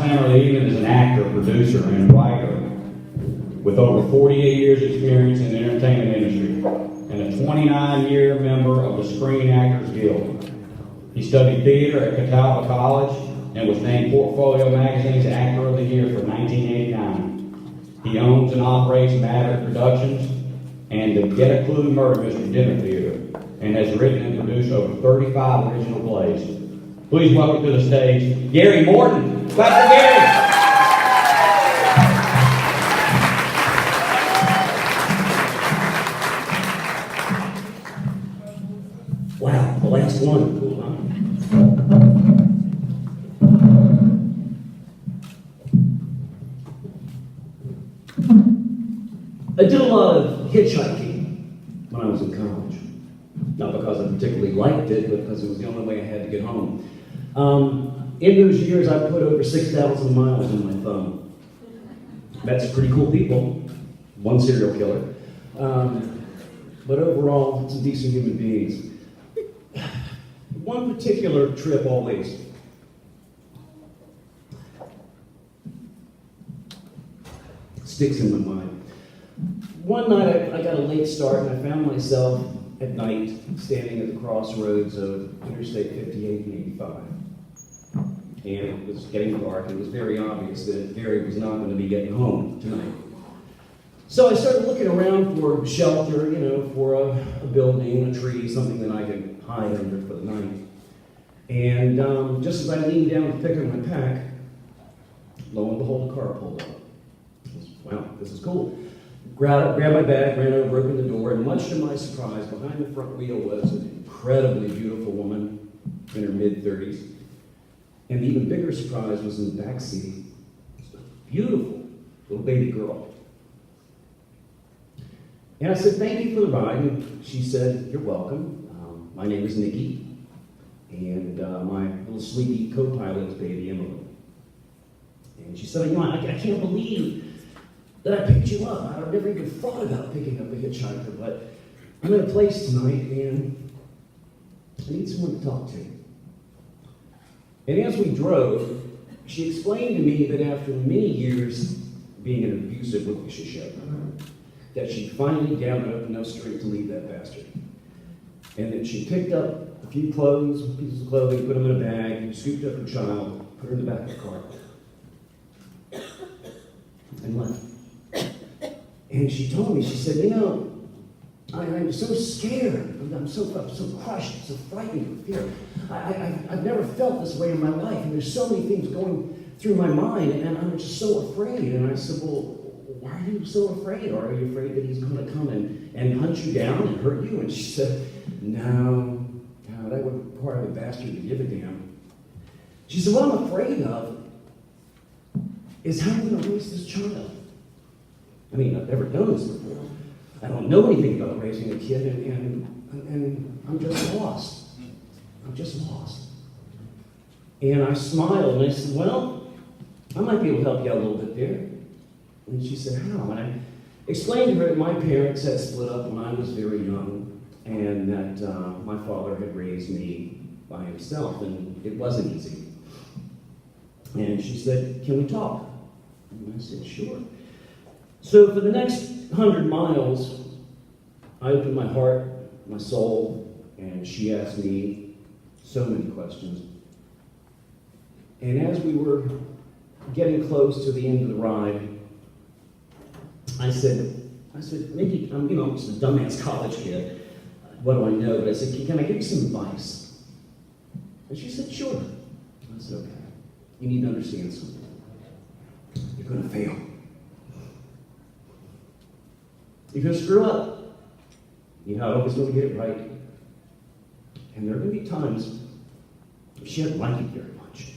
time of the evening is an actor, producer, and writer with over 48 years experience in the entertainment industry and a 29-year member of the Screen Actors Guild. He studied theater at Catawba College and was named Portfolio Magazine's Actor of the Year for 1989. He owns and operates Maverick Productions and the Get a Clue Murder Mystery Dinner Theater and has written and produced over 35 original plays. Please welcome to the stage, Gary Morton. Dr. Gary! Wow, the last one. Cool, huh? I did a lot of hitchhiking when I was in college. Not because I particularly liked it, but because it was the only way I had to get home. In those years, I put over 6,000 miles on my thumb. That's pretty cool people. One serial killer. But overall, some decent human beings. One particular trip always sticks in my mind. One night I got a late start and I found myself at night standing at the crossroads of Interstate 58 and 85. And it was getting dark and it was very obvious that Gary was not going to be getting home tonight. So I started looking around for shelter, for a building, a tree, something that I could hide under for the night. And just as I leaned down to pick up my pack, lo and behold, a car pulled up. Wow, this is cool. Grabbed my bag, ran over, opened the door, and much to my surprise, behind the front wheel was an incredibly beautiful woman in her mid-30s. And the even bigger surprise was in the back seat, a beautiful little baby girl. And I said, "Thank you for the ride." And she said, "You're welcome. My name is Nikki, and my little sleepy co-pilot is baby Emily." And she said, I can't believe that I picked you up. I've never even thought about picking up a hitchhiker, but I'm in a place tonight, and I need someone to talk to. And as we drove, she explained to me that after many years being in an abusive relationship, that she finally gathered up enough strength to leave that bastard. And that she picked up a few pieces of clothing, put them in a bag, scooped up her child, put her in the back of the car, and left. And she told me, she said, I'm so scared. I'm so crushed, so frightened with fear. I've never felt this way in my life, and there's so many things going through my mind, and I'm just so afraid. And I said, well, why are you so afraid? Or are you afraid that he's going to come and hunt you down and hurt you? And she said, no, that would require the bastard to give a damn. She said, what I'm afraid of is how I'm going to raise this child. I mean, I've never done this before. I don't know anything about raising a kid, and I'm just lost. I'm just lost. And I smiled, and I said, well, I might be able to help you out a little bit there. And she said, how? And I explained to her that my parents had split up when I was very young, and that my father had raised me by himself, and it wasn't easy. And she said, can we talk? And I said, sure. So for the next 100 miles, I opened my heart, my soul, and she asked me so many questions. And as we were getting close to the end of the ride, I said, Nikki, I'm just a dumbass college kid. What do I know? But I said, can I give you some advice? And she said, sure. I said, okay. You need to understand something. You're going to fail. You're going to screw up. You're not always going to get it right. And there are going to be times she doesn't like it very much.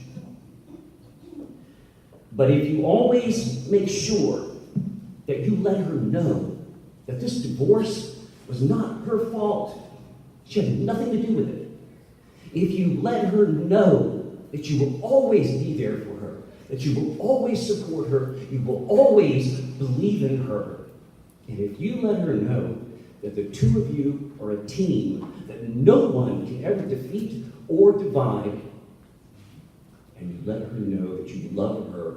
But if you always make sure that you let her know that this divorce was not her fault, she had nothing to do with it. If you let her know that you will always be there for her, that you will always support her, you will always believe in her, and if you let her know that the two of you are a team that no one can ever defeat or divide, and you let her know that you love her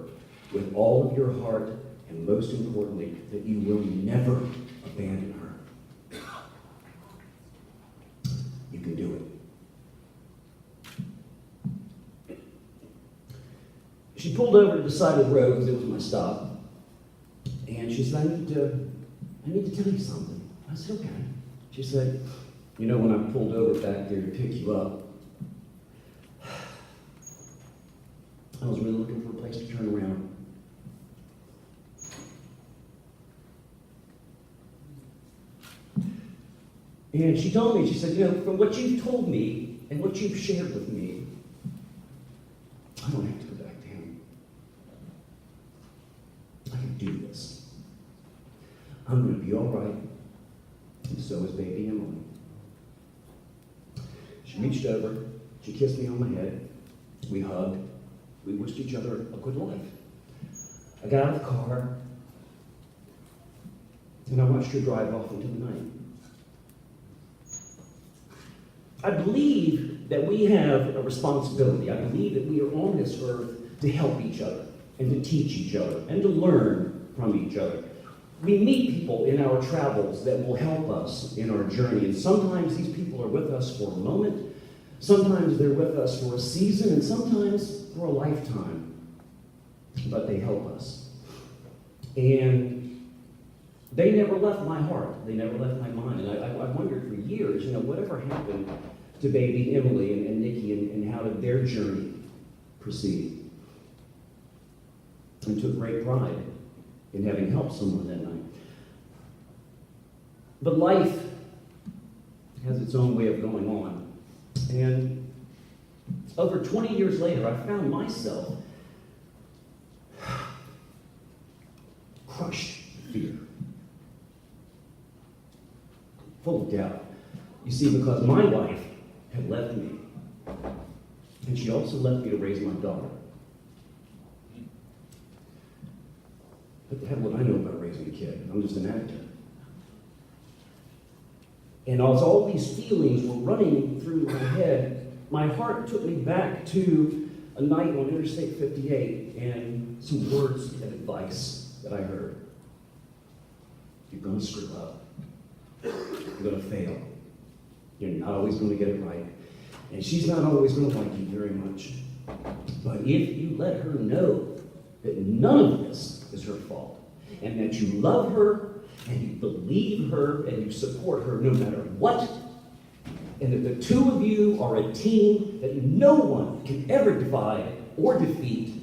with all of your heart, and most importantly, that you will never abandon her. You can do it. She pulled over to the side of the road because it was my stop, and she said, I need to tell you something. I said, okay. She said, you know, when I pulled over back there to pick you up, I was really looking for a place to turn around. And she told me, she said, you know, from what you've told me and what you've shared with me, I don't have to go back to him. I can do this. I'm going to be all right. And so is baby Emily. She reached over, she kissed me on my head, we hugged, we wished each other a good life. I got out of the car, and I watched her drive off into the night. I believe that we have a responsibility. I believe that we are on this earth to help each other, and to teach each other, and to learn from each other. We meet people in our travels that will help us in our journey, and sometimes these people are with us for a moment, sometimes they're with us for a season, and sometimes for a lifetime, but they help us. And they never left my heart, they never left my mind, and I wondered for years, you know, whatever happened to baby Emily and Nikki, and how did their journey proceed? And took great pride in having helped someone that night. But life has its own way of going on. And over 20 years later, I found myself crushed with fear, full of doubt. You see, because my wife had left me, and she also left me to raise my daughter. What the hell would I know about raising a kid? I'm just an actor. And as all these feelings were running through my head, my heart took me back to a night on Interstate 58 and some words of advice that I heard. You're going to screw up. You're going to fail. You're not always going to get it right. And she's not always going to like you very much. But if you let her know that none of this is her fault, and that you love her, and you believe her, and you support her no matter what, and that the two of you are a team that no one can ever divide or defeat,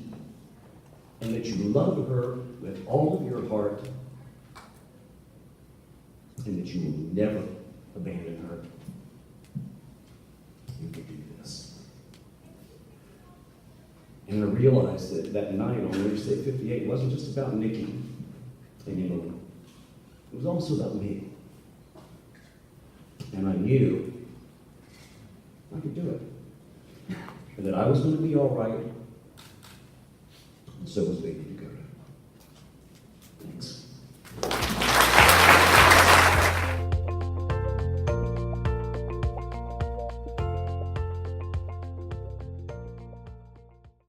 and that you love her with all of your heart, and that you will never abandon her, you can do this. And I realized that that night on Interstate 58 wasn't just about Nikki and Emily. It was also about me. And I knew I could do it. And that I was going to be all right. And so was baby.